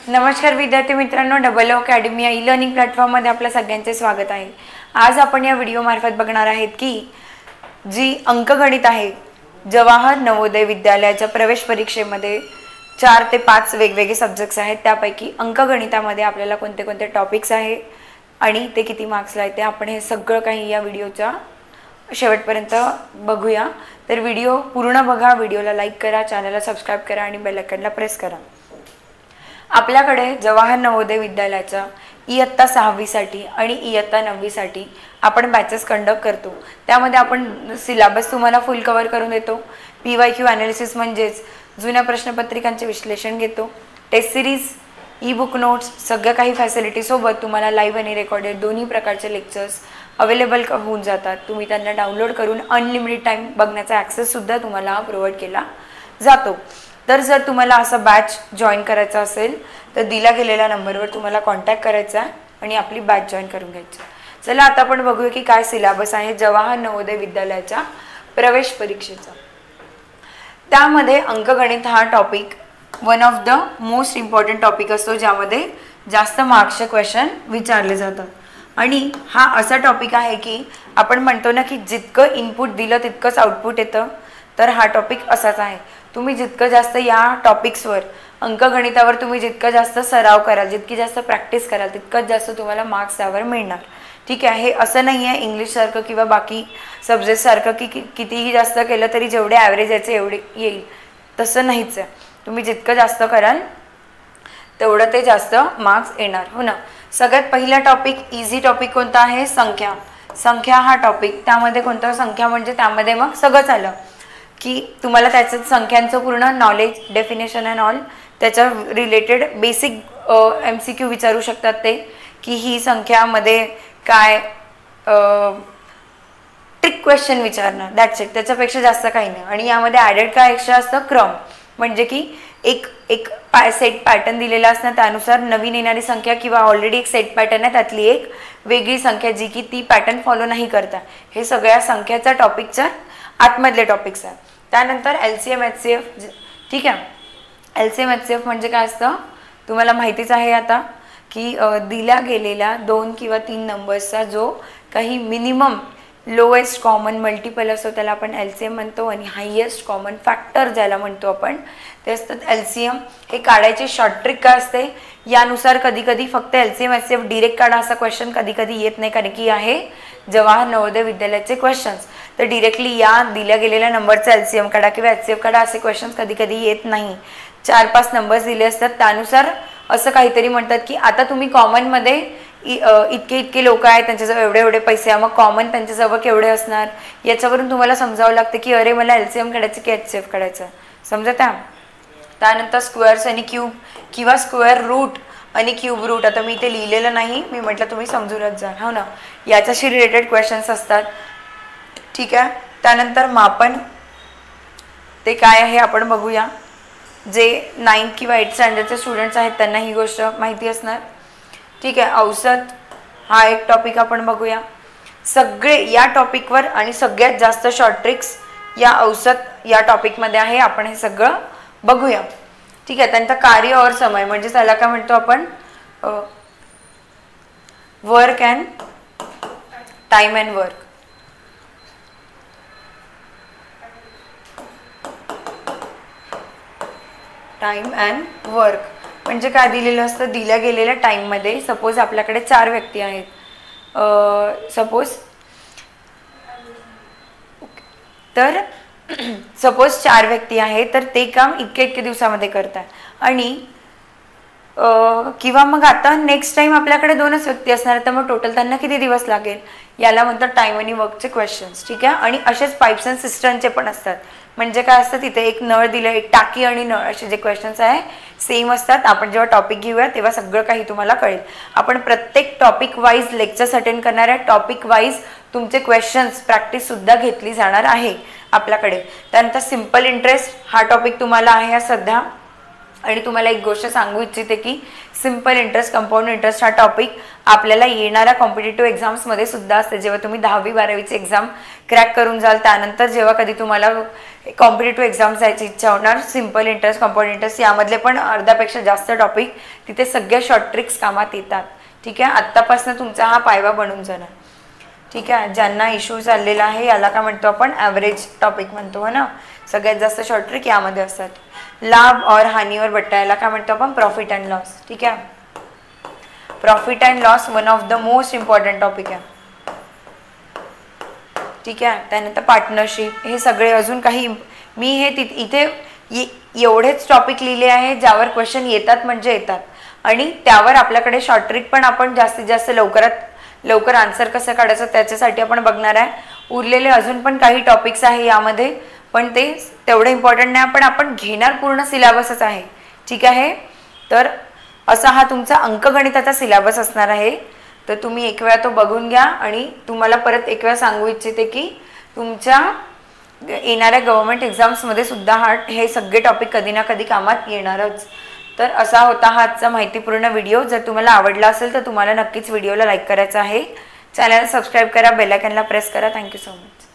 नमस्कार विद्यार्थी मित्रांनो, डबल ओ अकॅडमी या ई लर्निंग प्लॅटफॉर्ममध्ये आपल्या सगळ्यांचे स्वागत आहे। आज आपण या व्हिडिओमार्फत बघणार आहेत की जी अंकगणित आहे जवाहर नवोदय विद्यालयाच्या प्रवेश परीक्षेमध्ये 4 ते 5 वेगवेगळे सब्जेक्ट्स आहेत। त्यापैकी अंकगणितामध्ये आपल्याला कोणते कोणते टॉपिक्स आहे आणि ते किती मार्क्सला आहेत ते आपण हे सगळं काही या व्हिडिओच्या शेवटपर्यंत बघूया। तर व्हिडिओ पूर्ण बघा, व्हिडिओला लाईक करा, चॅनलला सबस्क्राइब करा आणि बेल आयकॉनला प्रेस करा। आपल्याकडे जवाहर नवोदय विद्यालयाच्या इयत्ता 6वी साठी आणि इयत्ता 9वी साठी आपण बॅचेस कंडक्ट करतो। त्यामध्ये आपण सिलेबस तुम्हाला फुल कव्हर करून देतो। PYQ ॲनालिसिस म्हणजेच जुन्या प्रश्नपत्रिकांचे विश्लेषण घेतो। Test series, e book notes, सगळ्या काही फॅसिलिटी सोबत तुम्हाला लाईव्ह आणि रेकॉर्डेड दोन्ही प्रकारचे लेक्चर्स अवेलेबल होऊन जातात। तुम्ही त्यांना डाउनलोड करून अनलिमिटेड टाइम बघण्याचा ॲक्सेस सुद्धा तुम्हाला प्रोव्हाइड केला जातो। तर जर तुम्हाला असा बॅच जॉइन करायचा असेल तर दिला गेलेल्या नंबरवर तुम्हाला कॉन्टॅक्ट करायचा आणि आपली बॅच जॉइन करून घ्यायची। चला आता आपण बघूया की काय सिलेबस आहे जवाहर नवोदय विद्यालयाच्या प्रवेश परीक्षेचा। त्यामध्ये अंकगणित हा topic one of the most important topic असतो, ज्यामध्ये जास्त मार्क्सचे क्वेश्चन विचारले जातात। आणि हा असा टॉपिक आहे की आपण म्हणतो ना की जितकं इनपुट दिलं तितकंच आउटपुट येतं। तर हा टॉपिक असाच आहे। तुम्ही जितकं जास्त या टॉपिक्सवर अंकगणितावर तुम्ही जितकं जास्त सराव कराल, जितकी जास्त प्रॅक्टिस कराल, तितकंच जास्त तुम्हाला मार्क्स त्यावर मिळणार। ठीक आहे, हे असं नाही आहे इंग्लिश सारखं किंवा बाकी सब्जेक्ट सारखं की कितीही जास्त केलं तरी जेवढे ॲव्हरेज याचे एवढे येईल, तसं नाहीच आहे। तुम्ही जितकं जास्त कराल तेवढं ते जास्त मार्क्स येणार, हो ना। सगळ्यात पहिला टॉपिक, इझी टॉपिक कोणता आहे? संख्या। संख्या हा टॉपिक, त्यामध्ये कोणतं संख्या म्हणजे त्यामध्ये मग सगळंच आलं की तुम्हाला त्याचं संख्यांचं पूर्ण नॉलेज, डेफिनेशन अँड ऑल, त्याच्या रिलेटेड बेसिक MCQ विचारू शकतात ते की ही संख्यामध्ये काय ट्रिक क्वेश्चन विचारणार, दॅट्स इट, त्याच्यापेक्षा जास्त काही नाही। आणि यामध्ये ॲडेड काय एक्स्ट्रा असतं? क्रम, म्हणजे की एक सेट पॅटर्न दिलेला असणार, त्यानुसार नवीन येणारी संख्या किंवा ऑलरेडी एक सेट पॅटर्न आहे त्यातली एक वेगळी संख्या जी की ती पॅटर्न फॉलो नाही करता, हे सगळ्या संख्याचा टॉपिकच्या आतमधले टॉपिक्स आहे। त्यानंतर LCM HCF, ठीक आहे। LCM HCF म्हणजे काय असतं तुम्हाला माहितीच आहे आता की दिल्या गेलेल्या 2 किंवा 3 नंबर्सचा जो काही मिनिमम लोएस्ट कॉमन मल्टिपल असतो त्याला आपण LCM म्हणतो, आणि हायेस्ट कॉमन फॅक्टर ज्याला म्हणतो आपण ते असतात LCM। हे काढायची शॉर्ट ट्रिक काय असते, यानुसार कधी कधी फक्त LCM HCF डिरेक्ट काढा असा क्वेश्चन कधी कधी येत नाही, कारण की आहे जवाहर नवोदय विद्यालयाचे क्वेश्चन्स। तर डिरेक्टली या दिल्या गेलेल्या नंबरचा LCM काढा किंवा HCF काढा असे क्वेश्चन्स कधी कधी येत नाही। 4-5 नंबर्स दिले असतात, त्यानुसार असं काहीतरी म्हणतात की आता तुम्ही कॉमनमध्ये इतके लोक आहेत, त्यांच्याजवळ एवढे एवढे पैसे आहे, मग कॉमन त्यांच्याजवळ केवढे असणार याच्यावरून तुम्हाला समजावं लागतं की अरे मला LCM काढायचं की HCF काढायचं, समजत आहे। त्यानंतर स्क्वेअर्स आणि क्यूब किंवा स्क्वेअर रूट आणि क्यूब रूट, आता मी इथे लिहिलेलं नाही, मी म्हटलं तुम्ही समजूनच जा, हो ना। याच्याशी रिलेटेड क्वेश्चन्स असतात, ठीक आहे। त्यानंतर मापन, ते काय आहे आपण बघूया। जे 9th किंवा 8th स्टँडर्डचे स्टुडंट्स आहेत त्यांना ही गोष्ट माहिती असणार, ठीक आहे। औसत हा एक टॉपिक आपण बघूया। सगळे या टॉपिकवर आणि सगळ्यात जास्त शॉर्ट ट्रिक्स या औसत या टॉपिकमध्ये आहे, आपण हे सगळं बघूया, ठीक आहे। त्यांचा कार्य और समय म्हणजे त्याला काय म्हणतो आपण, work and time and work. Time and work म्हणजे काय दिलेलं असतं, दिल्या गेलेल्या टाईममध्ये सपोज आपल्याकडे 4 व्यक्ती आहेत, सपोज 4 व्यक्ती आहेत, तर ते काम इतके दिवसामध्ये करतात। आणि किंवा मग आता नेक्स्ट टाइम आपल्याकडे 2च व्यक्ती असणार, तर मग टोटल त्यांना किती दिवस लागेल, याला म्हणतात टाइम आणि वर्कचे क्वेश्चन्स, ठीक आहे। आणि असेच पाईप्स अँड सिस्टमचे पण असतात, म्हणजे काय असतं तिथे एक नळ दिलं, एक टाकी आणि नळ, असे जे क्वेश्चन्स आहे सेम असतात। आपण जेव्हा टॉपिक घेऊया तेव्हा सगळं काही तुम्हाला कळेल। आपण प्रत्येक टॉपिक वाईज लेक्चर्स अटेंड करणार आहे, टॉपिक वाईज तुमचे क्वेश्चन्स प्रॅक्टिस सुद्धा घेतली जाणार आहे आपल्याकडे। त्यानंतर सिम्पल इंटरेस्ट हा टॉपिक तुम्हाला आहे सध्या, आणि तुम्हाला एक गोष्ट सांगू इच्छिते की सिंपल इंटरेस्ट, कंपाऊंड इंटरेस्ट हा टॉपिक आपल्याला येणाऱ्या कॉम्पिटेटिव्ह एक्झाम्समध्ये सुद्धा असते. जेव्हा तुम्ही 10वी-12वीची एक्झाम क्रॅक करून जाल, त्यानंतर जेव्हा कधी तुम्हाला कॉम्पिटेटिव्ह एक्झाम जायची इच्छा होणार, सिंपल इंटरेस्ट, कंपाऊंड इंटरेस्ट यामधले पण अर्ध्यापेक्षा जास्त टॉपिक तिथे सगळ्या शॉर्ट ट्रिक्स कामात येतात. ठीक आहे, आत्तापासून तुमचा हा पायवा बनून जाणार. ठीक आहे, ज्यांना इश्यू चाललेला आहे याला काय म्हणतो आपण, ॲव्हरेज टॉपिक म्हणतो ना. सगळ्यात जास्त शॉर्ट ट्रिक यामध्ये असतात. लाभ और हानीवर बट्टा याला काय म्हणतो आपण, प्रॉफिट अँड लॉस. ठीक आहे, profit and loss one of the most important topic आहे. ठीक आहे, त्यानंतर पार्टनरशिप, हे सगळे अजून काही मी हे इथे एवढेच टॉपिक लिहिले आहे ज्यावर क्वेश्चन येतात म्हणजे येतात, आणि त्यावर आपल्याकडे शॉर्ट ट्रिक पण आपण जास्तीत जास्त लवकरात लवकर आन्सर कसं काढायचं त्याच्यासाठी आपण बघणार आहे. उरलेले अजून पण काही टॉपिक्स आहे यामध्ये, पण ते तेवढे इम्पॉर्टंट नाही, पण आपण घेणार पूर्ण सिलेबसच आहे. ठीक आहे, तर असा हा तुमचा अंकगणिताचा सिलेबस असणार आहे. तर तुम्ही एक वेळा तो बघून घ्या, आणि तुम्हाला परत एक वेळा सांगू इच्छिते की तुमच्या येणाऱ्या गव्हर्नमेंट एक्झाम्समध्ये सुद्धा हे सगळे टॉपिक कधी ना कधी कामात येणारच. तर असा होता हा आजचा माहितीपूर्ण व्हिडिओ. जर तुम्हाला आवडला असेल तर तुम्हाला नक्कीच व्हिडिओला लाईक करायचं आहे. चॅनलला सबस्क्राईब करा, बेल आयकॉनला प्रेस करा. Thank you so much.